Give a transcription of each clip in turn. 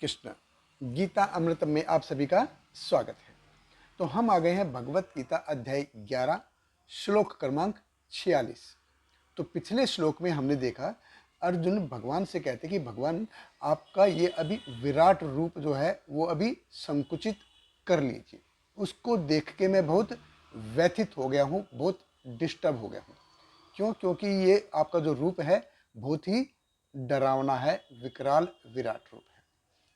कृष्ण। गीता अमृतम में आप सभी का स्वागत है। तो हम आ गए हैं भगवत गीता अध्याय 11 श्लोक क्रमांक 46। तो पिछले श्लोक में हमने देखा अर्जुन भगवान से कहते कि भगवान आपका ये अभी विराट रूप जो है वो अभी संकुचित कर लीजिए। उसको देख के मैं बहुत व्यथित हो गया हूँ, बहुत डिस्टर्ब हो गया हूँ। क्यों? क्योंकि ये आपका जो रूप है बहुत ही डरावना है, विकराल विराट रूप है।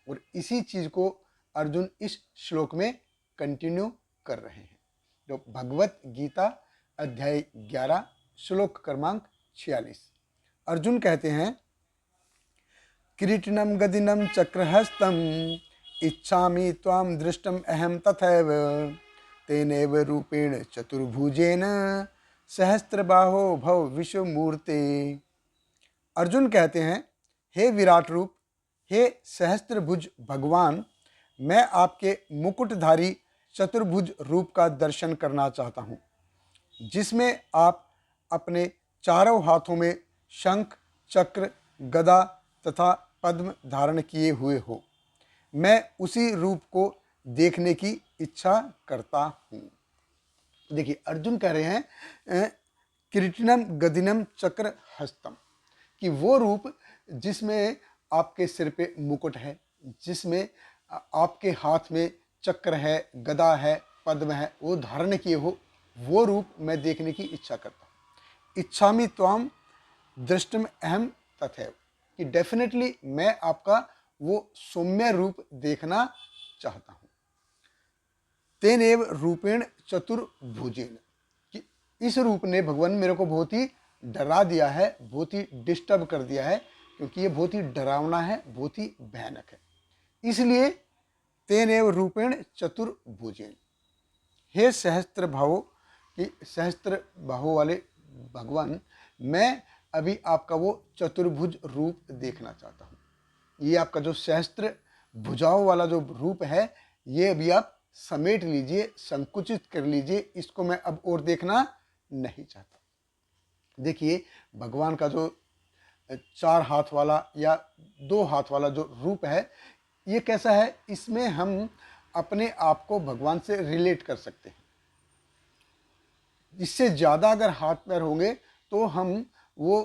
और इसी चीज को अर्जुन इस श्लोक में कंटिन्यू कर रहे हैं। तो भगवत गीता अध्याय 11 श्लोक क्रमांक 46 अर्जुन कहते हैं, किरीटिनम गदिनम चक्रहस्तम इच्छामि त्वाम दृष्टम अहम तथैव तेनेव रूपेण चतुर्भुजेन सहस्त्रबाहो भव विश्वमूर्ते। अर्जुन कहते हैं, हे विराट रूप, हे सहस्त्रभुज भगवान, मैं आपके मुकुटधारी चतुर्भुज रूप का दर्शन करना चाहता हूँ, जिसमें आप अपने चारों हाथों में शंख, चक्र, गदा तथा पद्म धारण किए हुए हो। मैं उसी रूप को देखने की इच्छा करता हूँ। देखिए अर्जुन कह रहे हैं किरीटिनम गदिनम चक्र हस्तम, कि वो रूप जिसमें आपके सिर पे मुकुट है, जिसमें आपके हाथ में चक्र है, गदा है, पद्म है, वो धारण किए हो, वो रूप मैं देखने की इच्छा करता हूँ। इच्छामि त्वाम दृष्टम अहम तथैव, कि डेफिनेटली मैं आपका वो सौम्य रूप देखना चाहता हूँ। तेनेव रूपेण चतुर्भुजेन, कि इस रूप ने भगवान मेरे को बहुत ही डरा दिया है, बहुत ही डिस्टर्ब कर दिया है, क्योंकि ये बहुत ही डरावना है, बहुत ही भयानक है। इसलिए तेनेव रूपेण चतुर्भुजेन, हे सहस्त्र भावों, कि सहस्त्र बाहों वाले भगवान, मैं अभी आपका वो चतुर्भुज रूप देखना चाहता हूँ। ये आपका जो सहस्त्र भुजाओं वाला जो रूप है, ये अभी आप समेट लीजिए, संकुचित कर लीजिए, इसको मैं अब और देखना नहीं चाहता। देखिए भगवान का जो 4 हाथ वाला या 2 हाथ वाला जो रूप है, ये कैसा है, इसमें हम अपने आप को भगवान से रिलेट कर सकते हैं। इससे ज़्यादा अगर हाथ पैर होंगे तो हम वो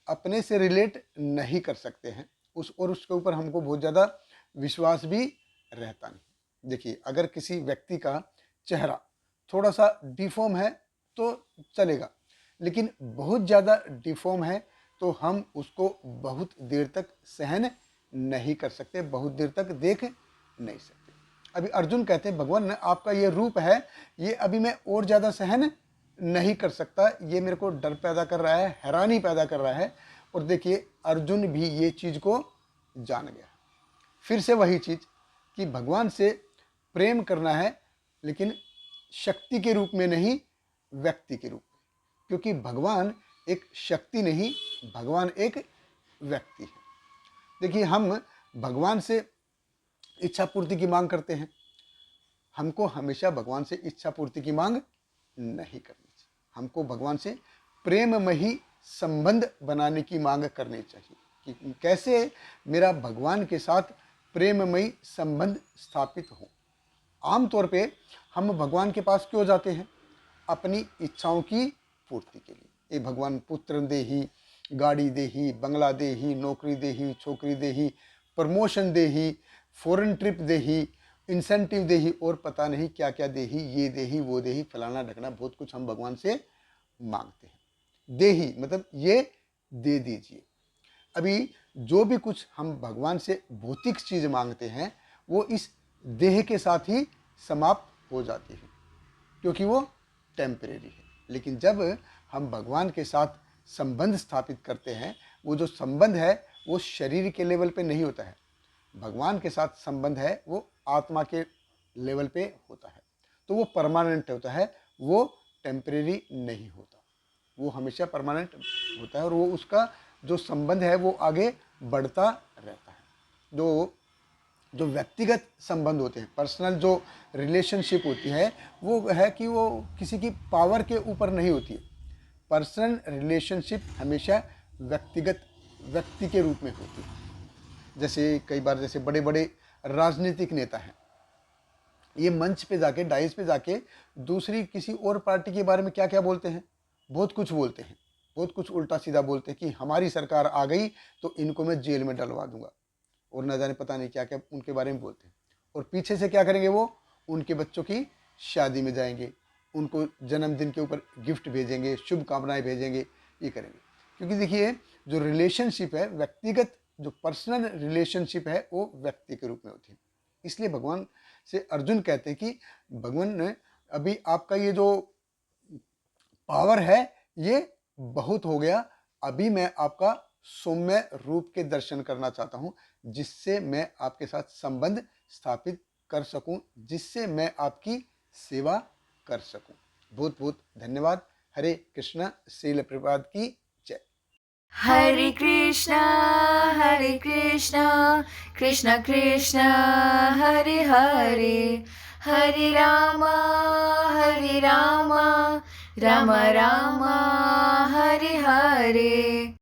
अपने से रिलेट नहीं कर सकते हैं, उसके ऊपर हमको बहुत ज़्यादा विश्वास भी रहता नहीं। देखिए अगर किसी व्यक्ति का चेहरा थोड़ा सा डिफॉर्म है तो चलेगा, लेकिन बहुत ज़्यादा डिफॉर्म है तो हम उसको बहुत देर तक सहन नहीं कर सकते, बहुत देर तक देख नहीं सकते। अभी अर्जुन कहते हैं, भगवान आपका ये रूप है, ये अभी मैं और ज़्यादा सहन नहीं कर सकता, ये मेरे को डर पैदा कर रहा है, हैरानी पैदा कर रहा है। और देखिए अर्जुन भी ये चीज़ को जान गया। फिर से वही चीज़ कि भगवान से प्रेम करना है, लेकिन शक्ति के रूप में नहीं, व्यक्ति के रूप में। क्योंकि भगवान एक शक्ति नहीं, भगवान एक व्यक्ति है। देखिए हम भगवान से इच्छा पूर्ति की मांग करते हैं, हमको हमेशा भगवान से इच्छा पूर्ति की मांग नहीं करनी चाहिए। हमको भगवान से प्रेममयी संबंध बनाने की मांग करनी चाहिए, कि कैसे मेरा भगवान के साथ प्रेममयी संबंध स्थापित हो। आमतौर पे हम भगवान के पास क्यों जाते हैं? अपनी इच्छाओं की पूर्ति के लिए। ये भगवान पुत्र देही, गाड़ी देही, बंगला देही, नौकरी देही, छोकरी देही, प्रमोशन देही, फॉरेन ट्रिप देही, इंसेंटिव देही, और पता नहीं क्या क्या देही, ये देही वो देही, फलाना ढकना, बहुत कुछ हम भगवान से मांगते हैं। देही मतलब ये दे दीजिए। अभी जो भी कुछ हम भगवान से भौतिक चीज मांगते हैं वो इस देह के साथ ही समाप्त हो जाती है, क्योंकि वो टेम्परेरी है। लेकिन जब हम भगवान के साथ संबंध स्थापित करते हैं, वो जो संबंध है वो शरीर के लेवल पे नहीं होता है। भगवान के साथ संबंध है वो आत्मा के लेवल पे होता है, तो वो परमानेंट होता है, वो टेम्परेरी नहीं होता, वो हमेशा परमानेंट होता है। और वो उसका जो संबंध है वो आगे बढ़ता रहता है। जो व्यक्तिगत संबंध होते हैं, पर्सनल जो रिलेशनशिप होती है, वो है कि वो किसी की पावर के ऊपर नहीं होती है। पर्सनल रिलेशनशिप हमेशा व्यक्तिगत व्यक्ति के रूप में होती है। जैसे कई बार जैसे बड़े बड़े राजनीतिक नेता हैं, ये मंच पे जाके, डाइस पे जाके दूसरी किसी और पार्टी के बारे में क्या क्या बोलते हैं, बहुत कुछ बोलते हैं, बहुत कुछ उल्टा सीधा बोलते हैं कि हमारी सरकार आ गई तो इनको मैं जेल में डलवा दूंगा, और न जाने पता नहीं क्या क्या उनके बारे में बोलते हैं। और पीछे से क्या करेंगे, वो उनके बच्चों की शादी में जाएंगे, उनको जन्मदिन के ऊपर गिफ्ट भेजेंगे, शुभकामनाएं भेजेंगे, ये करेंगे। क्योंकि देखिए, जो रिलेशनशिप है, व्यक्तिगत जो पर्सनल रिलेशनशिप है, वो व्यक्ति के रूप में होती है। इसलिए भगवान से अर्जुन कहते हैं कि भगवान ने अभी आपका ये जो पावर है ये बहुत हो गया, अभी मैं आपका सौम्य रूप के दर्शन करना चाहता हूं, जिससे मैं आपके साथ संबंध स्थापित कर सकूं, जिससे मैं आपकी सेवा कर सकूं। बहुत बहुत धन्यवाद। हरे कृष्णा। श्रील प्रभुपाद की जय। हरे कृष्णा कृष्ण कृष्ण हरे हरे, हरे रामा राम राम हरे हरे।